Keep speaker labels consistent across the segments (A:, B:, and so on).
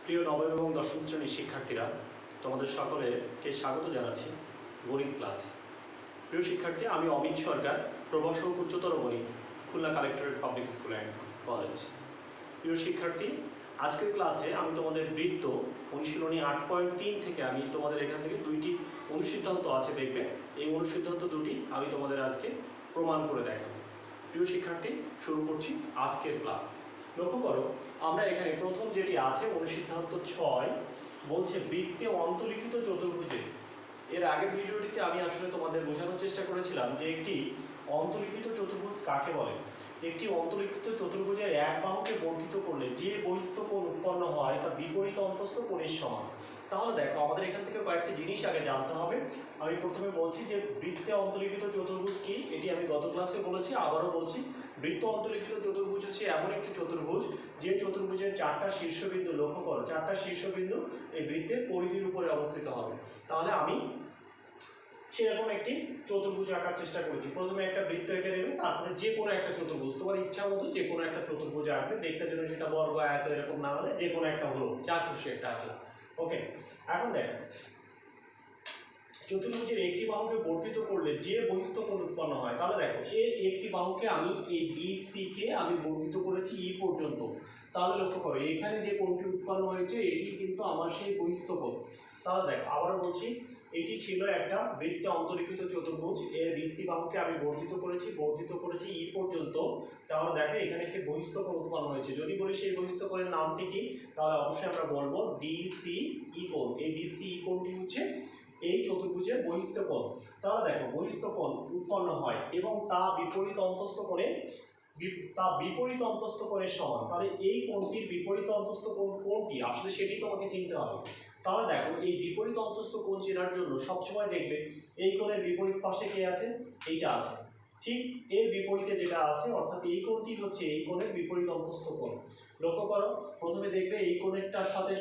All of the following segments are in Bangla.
A: প্রিয় নবম এবং দশম শ্রেণীর শিক্ষার্থীরা, তোমাদের সকলকে স্বাগত জানাচ্ছি গণিত ক্লাসে। প্রিয় শিক্ষার্থী, আমি অমিত সরকার, প্রভাষক উচ্চতর গণিত, Khulna collectorate public school and college. প্রিয় শিক্ষার্থী, আজকের ক্লাসে আমি তোমাদের বৃত্ত অনুশীলনী 8.3 থেকে আমি তোমাদের এখান থেকে দুইটি অনুসিদ্ধান্ত আছে, দেখবে এই অনুসিদ্ধান্ত দুটি আমি তোমাদের আজকে প্রমাণ করে দেখাবো। প্রিয় শিক্ষার্থী, শুরু করছি আজকের ক্লাস। লক্ষ্য করো, আমরা এখানে প্রথম যেটি আছে অনুসিদ্ধান্ত 6 বলছে বৃত্তে অন্তর্লিখিত চতুর্ভুজে। এর আগের ভিডিওটিতে আমি আসলে তোমাদের বোঝানোর চেষ্টা করেছিলাম যে একটি অন্তর্লিখিত চতুর্ভুজ কাকে বলে। একটি অন্তর্লিখিত চতুর্ভুজের এক বাহুকে বর্ধিত করলে যে বহিস্থ কোণ উৎপন্ন হয় তা বিপরীত অন্তস্থ কোণের সমান। তাহলে দেখো, আমাদের এখান থেকে কয়েকটি জিনিস আগে জানতে হবে। আমি প্রথমে বলছি যে বৃত্তে অন্তর্লিখিত চতুর্ভুজ কি, এটি আমি গত ক্লাসে বলেছি, আবারও বলছি। বৃত্ত অন্তর্লিখিত চতুর্ভুজ হচ্ছে এমন একটি চতুর্ভুজ যে চতুর্ভুজের চারটা শীর্ষবিন্দু, লক্ষ্য করো, চারটা শীর্ষবিন্দু এই বৃত্তের পরিধির উপরে অবস্থিত হবে। তাহলে আমি সেরকম একটি চতুর্ভুজ আঁকার চেষ্টা করেছি। প্রথমে একটা বৃত্ত এঁকে নেবে, তারপরে যে কোনো একটা চতুর্ভুজ, তোমার ইচ্ছা মতো যে কোনো একটা চতুর্ভুজ আঁকবে। দেখতে জন্য সেটা বর্গ, আয়ত এরকম না হলে যে কোনো একটা হলো, যা খুশি একটা আঁকলাম। ওকে, এখন দেখো, চতুর্ভুজের একটি বাহুকে বর্ধিত করলে যে বহিস্থ কোণ উৎপন্ন হয়। তাহলে দেখো, এর একটি বাহুকে আমি এই BC কে আমি বর্ধিত করেছি E পর্যন্ত। তাহলে লক্ষ্য করো, এখানে যে কোণটি উৎপন্ন হয়েছে এটি কিন্তু আমার সেই বহিস্থ কোণ। তাহলে দেখো, আবারও বলছি, এটি ছিল একটা বৃত্তে অন্তর্লিখিত চতুর্ভুজ, এর BC বাহুকে আমি বর্ধিত করেছি E পর্যন্ত। তাহলে দেখো, এখানে একটি বহিস্থ কোণ উৎপন্ন হয়েছে। যদি বলি সেই বহিস্থ কোণের নামটি কি, তাহলে অবশ্যই আমরা বলবো DCE কোণ। এই DCE কোণটি হচ্ছে এই চতুর্ভুজের বহিস্থ কোণ। তাহলে দেখো, বহিস্থ কোণ উৎপন্ন হয় এবং তা বিপরীত অন্তস্থ কোণের সমান। তাহলে এই কোণটির বিপরীত অন্তস্থ কোণ কোনটি, আসলে সেটি তোমাকে চিনতে হবে। তাহলে দেখো, এই বিপরীত অন্তস্থ কোণ চেনার জন্য সবসময় দেখবে এই কোণের বিপরীত পাশে কে আছে, এইটা আছে। ঠিক এর বিপরীতে যেটা আছে, অর্থাৎ এই কোণটি হচ্ছে এই কোণের বিপরীত অন্তস্থ কোণ। লক্ষ্য করো, প্রথমে দেখবে এই কোণেরটার সাথে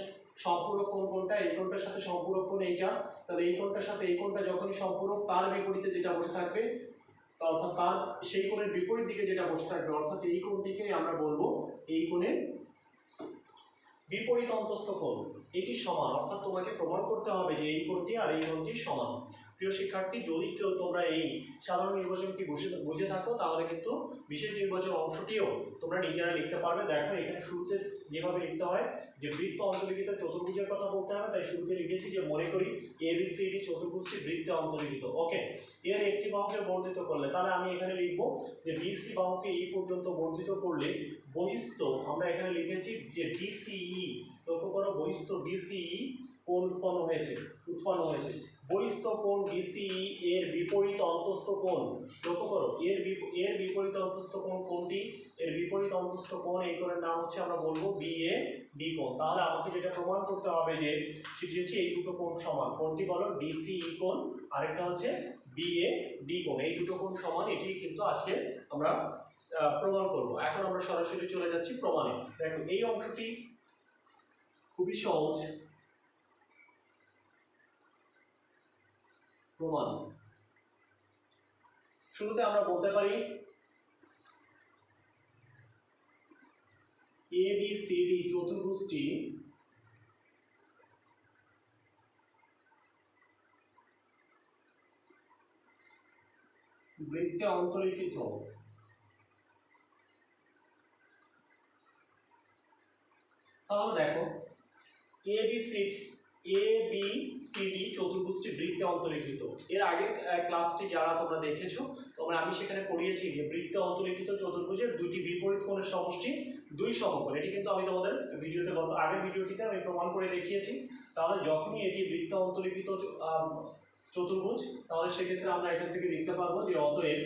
A: সম্পূরক কোণ কোনটা, এই কোণটার সাথে সম্পূরক কোণ এইটা। তাহলে এই কোণটার সাথে এই কোণটা যখনই সম্পূরক, তার বিপরীতে যেটা বসে থাকবে, অর্থাৎ তার সেই কোণের বিপরীত দিকে যেটা বসে থাকবে, অর্থাৎ এই কোণটিকে আমরা বলবো এই কোণের বিপরীত অন্তস্থ কোণ। এটি সমান, অর্থাৎ তোমাকে প্রমাণ করতে হবে যে এই কোণটি আর এই কোণটি সমান। প্রিয় শিক্ষার্থী, যদি কেউ তোমরা এই সাধারণ নির্বাচনটি বুঝে থাকো, তাহলে কিন্তু বিশেষ নির্বাচন অংশটিও তোমরা নিজেরা লিখতে পারবে। দেখো, এখানে শুরুতে যেভাবে লিখতে হয় যে বৃত্ত অন্তর্লিখিত চতুর্ভুজের কথা বলতে হবে, তাই শুরুতে লিখেছি যে মনে করি ABCD চতুর্ভুজটি বৃত্তে অন্তর্লিখিত। ওকে, এর একটি বাহুকে বর্ধিত করলে, তাহলে আমি এখানে লিখবো যে BC বাহুকে E পর্যন্ত বর্ধিত করলে বহিস্থ, আমরা এখানে লিখেছি যে DCE, লক্ষ্য করো, বহিস্থ DCE কোণ উৎপন্ন হয়েছে। বহিস্থ কোণ DCE এর বিপরীত অন্তস্থ কোণ, লক্ষ্য করো, এর বিপরীত অন্তস্থ কোণ কোনটি, এর বিপরীত অন্তস্থ কোণ এই কোণের নাম হচ্ছে, আমরা বলবো BAD কোণ। তাহলে আমাকে যেটা প্রমাণ করতে হবে যে সেটি হচ্ছে এই দুটো কোণ সমান। কোনটি বলো, DCE কোণ, আরেকটা হচ্ছে BAD কোণ। এই দুটো কোণ সমান, এটি কিন্তু আজকে আমরা প্রমাণ করব। এখন আমরা সরাসরি চলে যাচ্ছি প্রমাণে। দেখো, এই অংশটি খুবই সহজ। প্রমাণ শুরুতে আমরা বলতে পারি ABCD চতুর্ভুজটি বৃত্তে অন্তর্লিখিত। তাহলে দেখো, ABCD চতুর্ভুজটি বৃত্তে অন্তর্লিখিত। এর আগের ক্লাসটি যারা তোমরা দেখেছো, আমি সেখানে পড়িয়েছি যে বৃত্তে অন্তর্লিখিত চতুর্ভুজের দুইটি বিপরীত কোণের সমষ্টি 2 সমকোণ। এটি কিন্তু আমি তোমাদের আগের ভিডিওটিতে আমি প্রমাণ করে দেখিয়েছি। তাহলে যখনই এটি বৃত্তে অন্তর্লিখিত চতুর্ভুজ, তাহলে সেক্ষেত্রে আমরা এখান থেকে লিখতে পারবো যে অতএব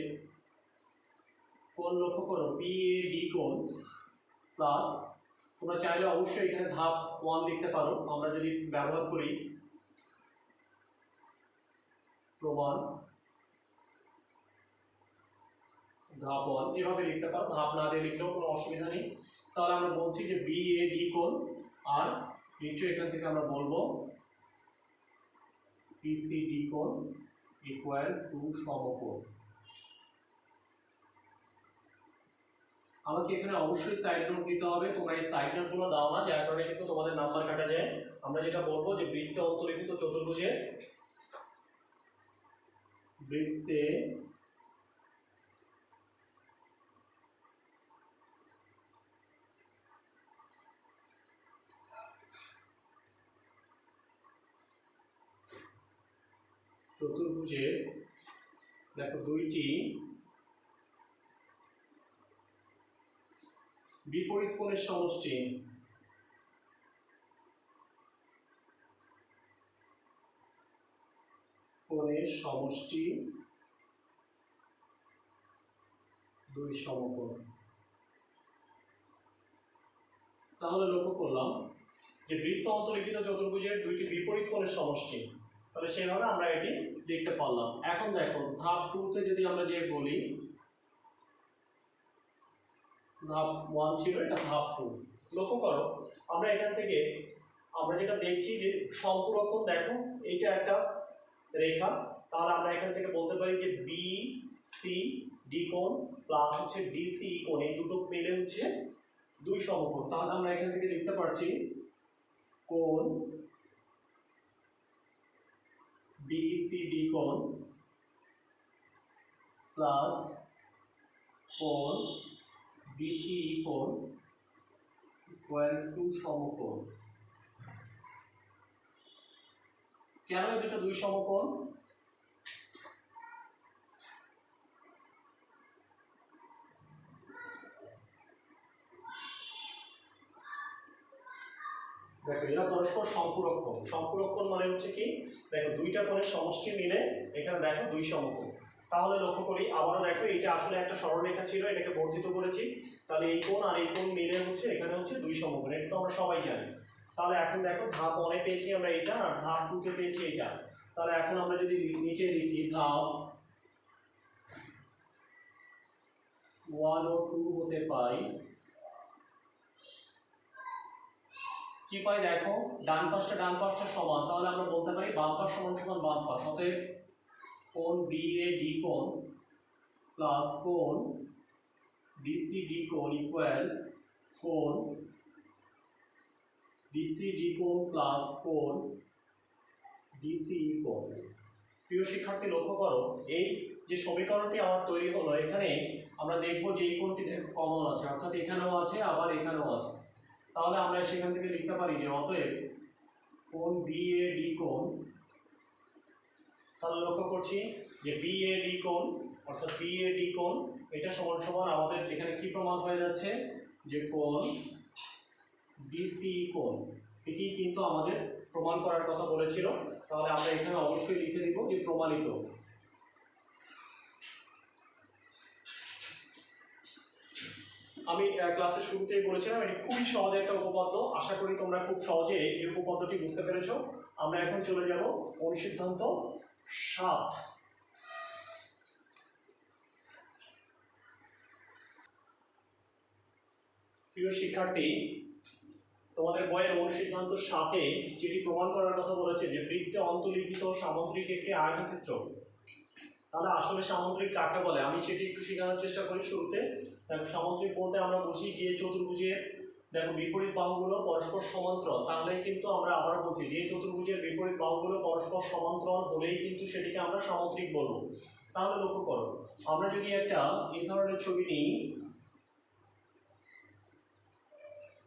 A: কোণ, লক্ষ্য করো, BAD কোণ প্লাস, তোমরা চাইলে অবশ্যই এখানে ধাপ 1 লিখতে পারো। আমরা যদি ব্যবহার করি প্রমাণ ধাপ 1, এভাবে লিখতে পারো, ধাপ না দিয়ে লিখলেও কোনো অসুবিধা নেই। তাহলে আমরা বলছি যে BAD কোণ, আর নিশ্চয়ই এখান থেকে আমরা বলবো BCD কোণ ইকুয়াল টু সমকোণ। আমাকে এখানে অবশ্যই সাইড নোট দিতে হবে, তোমরা এই সাইড নোটগুলো দাও না, যার কারণে কিন্তু তোমাদের নাম্বার কাটা যায়। আমরা যেটা বলবো যে বৃত্তে অন্তর্লিখিত চতুর্ভুজে বৃত্তে চতুর্ভুজের দেখো দুইটি বিপরীত কোণের সমষ্টি দুই সমকোণ। তাহলে লক্ষ্য করলাম যে বৃত্ত অন্তর্লিখিত চতুর্ভুজের দুইটি বিপরীত কোণের সমষ্টি, তাহলে সেভাবে আমরা এটি লিখতে পারলাম। এখন দেখো ধাপ 2 তে যদি আমরা যে বলি, ধাপ 1 ছিল, এটা ধাপ 2। লক্ষ্য করো আমরা এখান থেকে আমরা যেটা দেখছি যে সম্পূরকোণ, দেখো এইটা একটা রেখা, তাহলে আমরা এখান থেকে বলতে পারি যে বি সি ডি কোণ প্লাস হচ্ছে ডিসি কোণ, এই দুটো মিলে হচ্ছে দুই সমকোণ। তাহলে আমরা এখান থেকে লিখতে পারছি কোণ বিসিডি কোণ প্লাস কোণ বিসিই কোণ ইকুয়াল টু সমকোণ। কেন এই দুটো দুই সমকোণ? দেখো এরা পরস্পর সম্পূরক কোণ। সম্পূরক কোণ মানে হচ্ছে কি, দেখো দুইটা কোণের সমষ্টি মিলে এখানে দেখো দুই সমকোণ। তাহলে লক্ষ্য করি আবারও, দেখো এটা আসলে একটা সরলরেখা ছিল, এটাকে বর্ধিত করেছি, তাহলে এই কোণ আর এই কোণ মিলে হচ্ছে এখানে হচ্ছে দুই সমকোণ, এটা তো আমরা সবাই জানি। তাহলে এখন দেখো ধাপ 1 এ পেয়েছি আমরা এটা, আর ধাপ 2 তে পেয়েছি এটা। তাহলে এখন আমরা যদি নিচে লিখি ধাপ 1 ও 2 হতে পাই কি পাই, দেখো ডান পাশটা সমান, তাহলে আমরা বলতে পারি বাম পাশ সমান সমান বাম পাশ। অতএব কোণ বিএডি কোণ প্লাস কোণ বিসিডি কোণ ইকুয়াল কোণ বিসিডি কোণ প্লাস কোণ ডিসিই কোণ। প্রিয় শিক্ষার্থী লক্ষ্য করো, এই যে সমীকরণটি আমার তৈরি হলো, এখানে আমরা দেখব যে এই কোণটি কমন আছে, অর্থাৎ এখানেও আছে আবার এখানেও আছে। তাহলে আমরা সেখান থেকে লিখতে পারি যে অতএব কোণ বিএডি কোণ, তাহলে লক্ষ্য করছি যে বিএডি কোণ অর্থাৎ বিএডি কোণ এটা সমান সমান আমাদের এখানে কি প্রমাণ হয়ে যাচ্ছে যে কোণ ডিসিই কোণ, এটি কিন্তু আমাদের প্রমাণ করার কথা বলেছিল। তাহলে আমরা এখানে অবশ্যই লিখে দিব যে প্রমাণিত। আমি ক্লাসের শুরুতেই বলেছিলাম এটি খুবই সহজ একটা উপপাদ্য, আশা করি তোমরা খুব সহজে এই উপপাদ্যটি বুঝতে পেরেছো। আমরা এখন চলে যাব অনুসিদ্ধান্ত 7। প্রিয় শিক্ষার্থী, তোমাদের বইয়ের অনুসিদ্ধান্ত 7 যেটি প্রমাণ করার কথা বলেছে যে বৃত্তে অন্তর্লিখিত সামুদ্রিক একটি আয়তক্ষেত্র। তাহলে আসলে সামুদ্রিক কাকে বলে আমি সেটি একটু শেখানোর চেষ্টা করি শুরুতে। দেখো সামুদ্রিক বলতে আমরা বুঝি যে চতুর্ভুজের দেখো বিপরীত বাহুগুলো পরস্পর সমান্তরাল, তাহলে কিন্তু আমরা আবার বলছি যে চতুর্ভুজের বিপরীত বাহুগুলো পরস্পর সমান্তরাল হলেই কিন্তু সেটিকে আমরা সামুদ্রিক বলবো। তাহলে লক্ষ্য করো আমরা যদি একটা এই ধরনের ছবি নিই,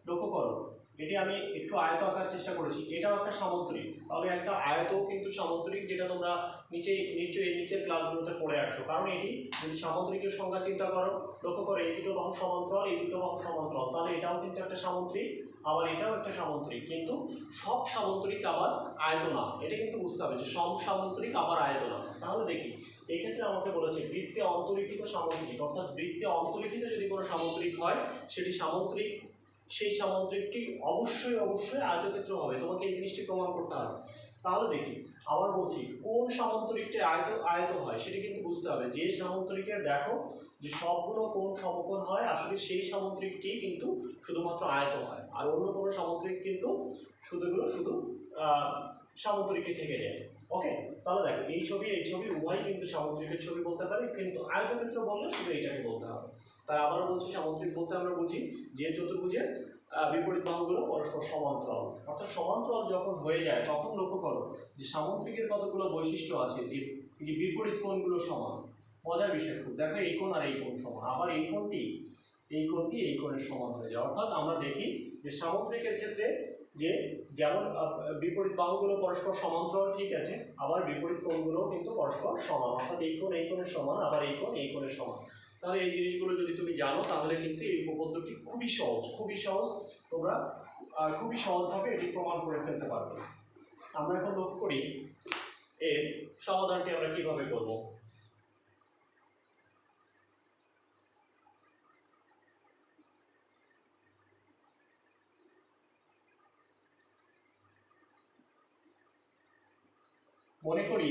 A: লক্ষ্য করো এটি আমি একটু আয়ত আঁকার চেষ্টা করেছি, এটাও একটা সামুদ্রিক। তাহলে একটা আয়তও কিন্তু সামুদ্রিক, যেটা তোমরা নিচের ক্লাসগুলোতে পড়ে আসছো। কারণ এটি যদি সামুদ্রিকের সংজ্ঞা চিন্তা করো, লক্ষ্য করো এই দুটো বাহু সমান্তরাল, এই দুটো বাহু সমান্তরাল, তাহলে এটাও কিন্তু একটা সামুদ্রিক, আবার এটাও একটা সামুদ্রিক। কিন্তু সব সামুদ্রিক আবার আয়ত না, এটা কিন্তু বুঝতে হবে যে সব সামুদ্রিক আবার আয়ত না। তাহলে দেখি এই ক্ষেত্রে আমাকে বলেছে বৃত্তে অন্তর্লিখিত সামুদ্রিক, অর্থাৎ বৃত্তে অন্তর্লিখিত যদি কোনো সামুদ্রিক হয় সেটি সামুদ্রিক, সেই সামুদ্রিকটি অবশ্যই আয়তক্ষেত্র হবে, তোমাকে এই জিনিসটি প্রমাণ করতে হবে। তাহলে দেখি আবার বলছি কোন সামুদ্রিকটি আয়ত হয় সেটি কিন্তু বুঝতে হবে। যে সামুদ্রিকের দেখো যে সবগুলো কোণ সমকোণ হয়, আসলে সেই সামুদ্রিকটি কিন্তু শুধুমাত্র আয়ত হয়, আর অন্য কোনো সামুদ্রিক কিন্তু শুধু সামুদ্রিকই থেকে যায়। ওকে, তাহলে দেখো এই ছবি উভয়ই কিন্তু সামুদ্রিকের ছবি বলতে পারি, কিন্তু আয়তক্ষেত্র বললে শুধু এইটাকে বলতে হবে। তাই আবারও বলছি, সামুদ্রিক বলতে আমরা বুঝি যে চতুর্ভুজের বিপরীত বাহুগুলো পরস্পর সমান্তরাল। অর্থাৎ সমান্তরাল যখন হয়ে যায় তখন লক্ষ্য করো যে সামুদ্রিকের কতগুলো বৈশিষ্ট্য আছে, যে এই যে বিপরীত কোণগুলো সমান। মজার বিষয় খুব, দেখো এই কোণ আর এই কোণ সমান, আবার এই কোণটি এই কোণের সমান হয়ে যায়। অর্থাৎ আমরা দেখি যে সামুদ্রিকের ক্ষেত্রে যে যেমন বিপরীত বাহুগুলো পরস্পর সমান্তরাল, ঠিক আছে, আবার বিপরীত কোণগুলো কিন্তু পরস্পর সমান। অর্থাৎ এই কোণের সমান, আবার এই কোণের সমান। তাহলে এই জিনিসগুলো যদি তুমি জানো তাহলে কিন্তু এই উপপাদ্যটি খুবই সহজ, তোমরা খুবই সহজভাবে এটি প্রমাণ করে ফেলতে পারবে। আমরা এখন লক্ষ্য করি এর সমাধানটি আমরা কিভাবে করব। মনে করি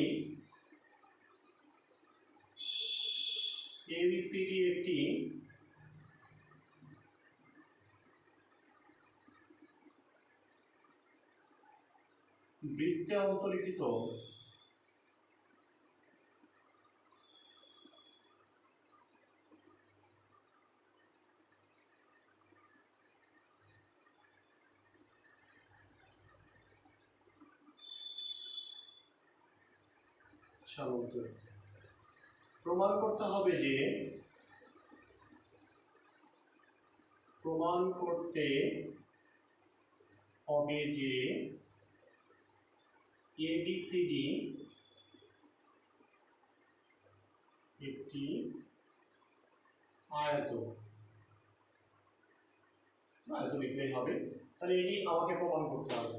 A: ABCD একটি বৃত্তে অন্তর্লিখিত সামন্তরিক। প্রমাণ করতে হবে যে ABCD একটি আয়ত লিখলেই হবে। তাহলে এটি আমাকে প্রমাণ করতে হবে।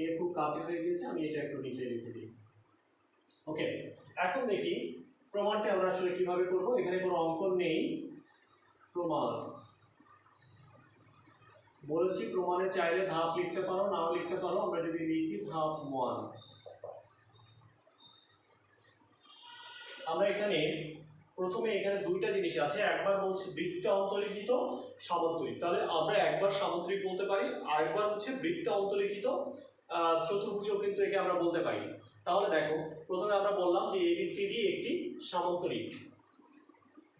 A: এ খুব কাছে হয়ে গেছে, আমি এটা একটু নিচে লিখে দিই। ওকে, এখন দেখি প্রমাণটা আমরা আসলে কিভাবে করব। এখানে কোনো অঙ্কন নেই। প্রমাণ বলেছি, প্রমাণে চাইলে ধাপ লিখতে পারো, নাও লিখতে পারো। আমরা যদি লিখি ধাপ 1, আমরা এখানে প্রথমে এখানে দুইটা জিনিস আছে। একবার বলছি বৃত্তে অন্তর্লিখিত সামন্তরিক, তাহলে আমরা একবার সামন্তরিক বলতে পারি, আরেকবার হচ্ছে বৃত্তে অন্তর্লিখিত চতুর্ভুজও কিন্তু একে আমরা বলতে পারি। তাহলে দেখো, প্রথমে আমরা বললাম যে ABCD একটি সামন্তরিক।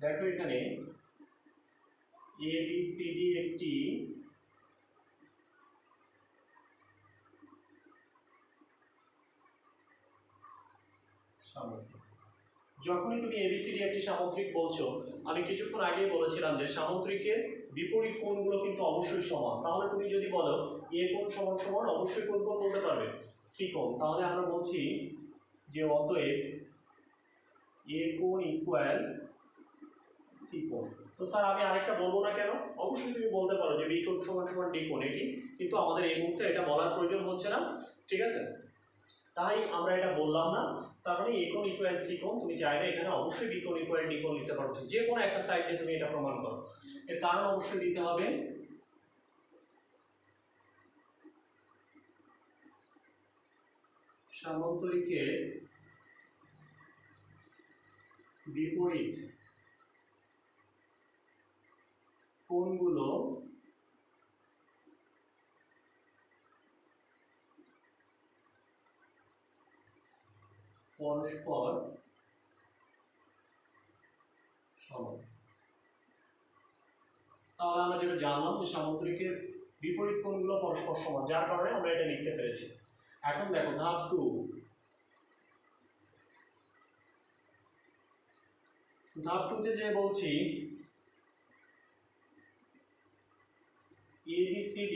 A: দেখো এখানে ABCD একটি সামন্তরিক। যখনই তুমি ABCD একটি সামন্তরিক বলছো, আমি কিছুক্ষণ আগেই বলেছিলাম যে সামন্তরিকের বিপরীত কোণগুলো কিন্তু অবশ্যই সমান। তাহলে তুমি যদি বলো A কোণ সমান সমান, অবশ্যই কোন কোণ বলতে পারবে? C কোণ। তাহলে আমরা বলছি যে অতএব A কোণ ইকুয়াল C কোণ। তো স্যার আমি আরেকটা বলবো না কেন? অবশ্যই তুমি বলতে পারো যে B কোণ সমান সমান D কোণ, এটি কিন্তু আমাদের এই মুহূর্তে এটা বলার প্রয়োজন হচ্ছে না, ঠিক আছে? তাই আমরা এটা বললাম না। তার মানে A কোণ ইকুয়াল C কোণ, তুমি চাইলে এখানে অবশ্যই B কোণ ইকুয়াল D কোণ লিখতে পারো, যে কোনো একটা সাইডে তুমি এটা প্রমাণ করো। এর কারণ অবশ্যই দিতে হবে সামন্তরিকের বিপরীত কোণগুলো পরস্পর সমান। তাহলে আমরা যেটা জানলাম যে সামন্তরিকের বিপরীত কোণগুলো পরস্পর সমান, যার কারণে আমরা এটা লিখতে পেরেছি। এখন দেখো ধাপ 2, ধাপ 2 তে যে বলছি ABCD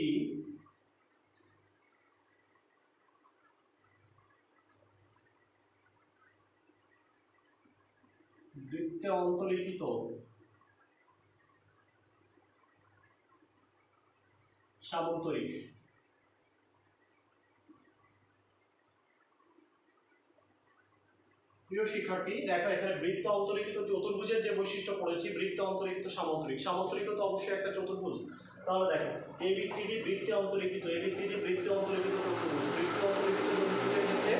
A: বৃত্তে অন্তর্লিখিত সামন্তরিক। প্রিয় শিক্ষার্থী, দেখো এখানে বৃত্ত অন্তর্লিখিত চতুর্ভুজের যে বৈশিষ্ট্য পড়েছি, বৃত্ত অন্তর্লিখিত সামন্তরিক। সামন্তরিকও তো অবশ্যই একটা চতুর্ভুজ। তাহলে দেখো ABCD বৃত্তে অন্তর্লিখিত চতুর্ভুজ। বৃত্তে অন্তর্লিখিত চতুর্ভুজের ক্ষেত্রে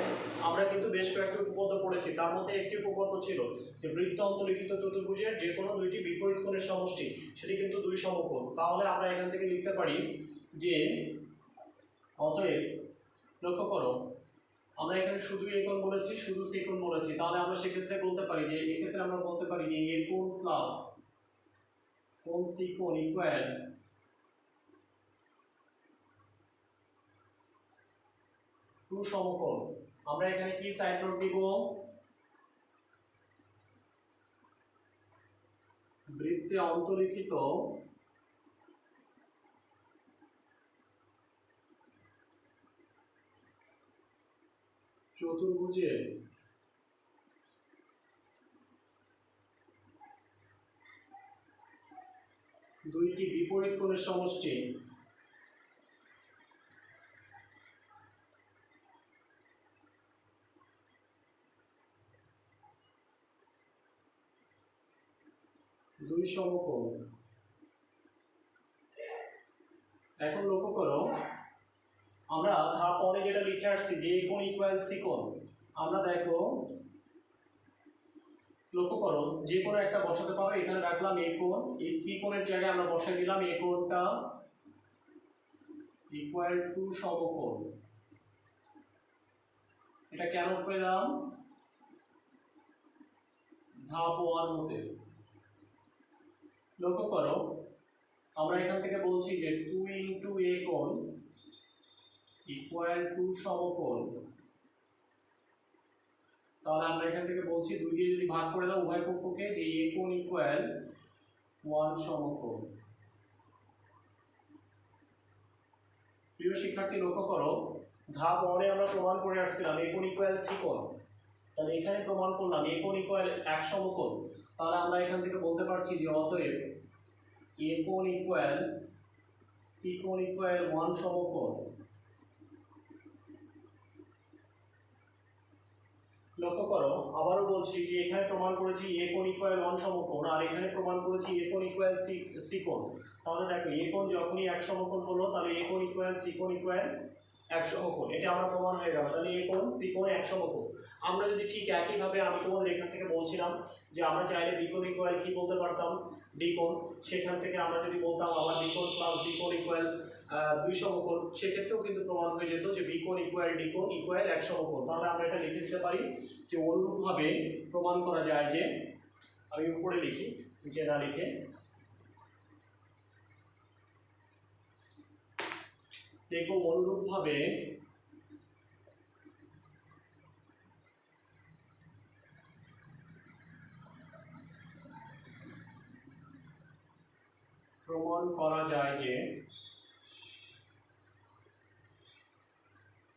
A: আমরা কিন্তু বেশ কয়েকটি উপপাদ্য পড়েছি। তার মধ্যে একটি উপপাদ্য ছিল যে বৃত্ত অন্তর্লিখিত চতুর্ভুজের যে কোনো দুইটি বিপরীত কোণের সমষ্টি সেটি কিন্তু দুই সমকোণ। তাহলে আমরা এখান থেকে লিখতে পারি যে অতএব, লক্ষ্য করো, আমরা এখানে শুধু A কোণ বলেছি, শুধু C কোণ বলেছি। তাহলে আমরা সেক্ষেত্রে বলতে পারি যে এক্ষেত্রে আমরা বলতে পারি যে A কোণ প্লাস কোণ সিকোণ ইকুয়াল টু সমকোণ। আমরা এখানে কি সাইড নোট দিব? বৃত্তে অন্তর্লিখিত চতুর্ভুজের দুইটি বিপরীত কোণের সমষ্টি দুই সমকোণ। এখন লক্ষ্য করো, আমরা ধাপ 1 যেটা লিখে আসছি যে এ কোণ ইকুয়াল সি কোণ, আমরা দেখো লক্ষ্য করো যে কোনো একটা বসাতে পারো। এখানে রাখলাম এ কোণ, এই সি কোণের জায়গায় আমরা বসাই দিলাম এ কোণটা ইকুয়াল টু সমকোণ। এটা কেন পেলাম? ধাপ 1 হতে লক্ষ্য করো, আমরা এখান থেকে বলছি যে 2 ইন্টু এ কোণ ইকুয়াল টু সমকোণ। তাহলে আমরা এখান থেকে বলছি 2 দিয়ে যদি ভাগ করে দাও উভয় পক্ষকে, যে এ কোণ ইকুয়াল 1 সমকোণ। প্রিয় শিক্ষার্থী লক্ষ্য করো, ধাপ 1 এ আমরা প্রমাণ করে আসছিলাম এ কোণ ইকুয়াল সি কোণ। তাহলে এখানে প্রমাণ করলাম এ কোণ ইকুয়াল 1 সমকোণ। তাহলে আমরা এখান থেকে বলতে পারছি যে অতএব এ কোণ ইকুয়াল সি কোণ ইকুয়াল 1 সমকোণ। লক্ষ্য করো, আবারও বলছি যে এখানে প্রমাণ করেছি এ কোণ ইকুয়াল 1 সমকোণ, আর এখানে প্রমাণ করেছি এ কোণ ইকুয়াল সি কোণ। তাহলে দেখো এ কোণ যখনই 1 সমকোণ হলো তাহলে এ কোণ ইকুয়াল সি কোণ ইকুয়াল 1 সমকোণ। এটা আমরা প্রমাণ হয়ে গেল। তাহলে এ কোণ সি কোণ 1 সমকোণ। আমরা যদি ঠিক একইভাবে, আমি তোমাদের এখান থেকে বলছিলাম যে আমরা চাইলে বি কোণ ইকুয়াল কি বলতে পারতাম? ডি কোণ। সেখান থেকে আমরা যদি বলতাম আবার বি কোণ প্লাস ডি কোণ ইকুয়াল 2 সমকোণ, সেক্ষেত্রেও কিন্তু প্রমাণ হয়ে যেত যে বি কোণ ইকুয়াল ডি কোণ ইকুয়াল 1 সমকোণ। তাহলে আমরা এটা লিখে দিতে পারি যে অনুরূপভাবে প্রমাণ করা যায় যে, আমি উপরে লিখি নিচে না লিখে, দেখো অনুরূপভাবে প্রমাণ করা যায় যে,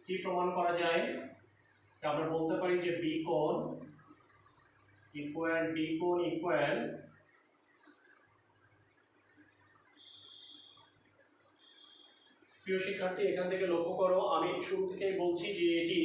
A: কি প্রমাণ করা যায়? আমরা বলতে পারি যে বি কোণ ইকুয়াল ডি কোণ ইকুয়াল প্রিয় শিক্ষার্থী এখান থেকে লক্ষ্য করো, আমি শুরু থেকেই বলছি যে এটি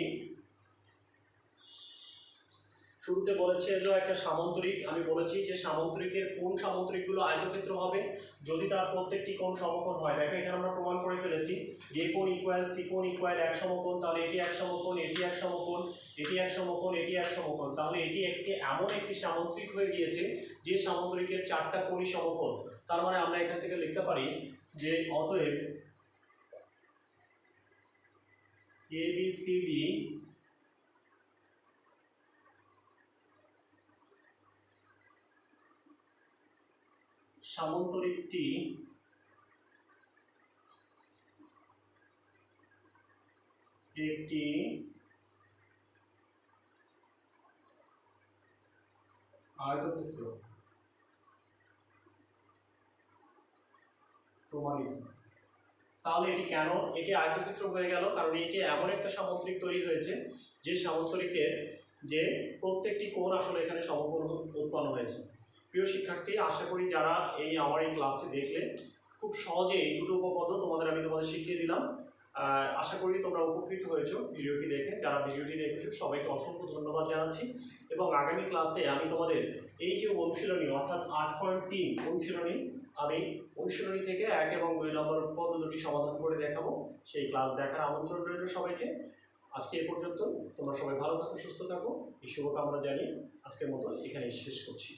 A: শুরুতে বলেছে যে একটা সামান্তরিক। আমি বলেছি যে সামান্তরিকের কোন সামান্তরিকগুলো আয়তক্ষেত্র হবে যদি তার প্রত্যেকটি কোণ সমকোণ হয়। দেখো এখানে আমরা প্রমাণ করে ফেলেছি যে কোণ ইকুয়াল সি কোণ ইকুয়াল 1 সমকোণ। তাহলে এটি 1 সমকোণ, এটি 1 সমকোণ, এটি 1 সমকোণ, এটি 1 সমকোণ। তাহলে এটি এমন একটি সামান্তরিক হয়ে গিয়েছে যে সামান্তরিকের 4টা কোণই সমকোণ। তার মানে আমরা এখান থেকে লিখতে পারি যে অতএব ABCD সামান্তরিকটি একটি আয়তক্ষেত্র প্রমাণিত। তাহলে এটি কেন এটি আয়তক্ষেত্র হয়ে গেল? কারণ এটি এমন একটা সামান্তরিক তৈরি হয়েছে যে সামান্তরিকের যে প্রত্যেকটি কোণ আসলে এখানে সমকোণ উৎপন্ন হয়েছে। প্রিয় শিক্ষার্থী, আশা করি যারা আমার এই ক্লাসটি দেখলে খুব সহজে এই দুটো উপপাদ্য তোমাদের শিখিয়ে দিলাম। আশা করি তোমরা উপকৃত হয়েছো ভিডিওটি দেখে। যারা ভিডিওটি দেখেছো সবাইকে অসংখ্য ধন্যবাদ জানাচ্ছি, এবং আগামী ক্লাসে আমি তোমাদের এই যে অনুশীলনী অর্থাৎ 8.3 অনুশীলনী, আমি অনুশীলনী থেকে 1 এবং 2 নম্বর পদ্ধতি সমাধান করে দেখাবো। সেই ক্লাস দেখার আমন্ত্রণ রইল সবাইকে। আজকে এ পর্যন্ত। তোমরা সবাই ভালো থাকো, সুস্থ থাকো, এই শুভকামনা জানিয়ে আজকের মতো এখানেই শেষ করছি।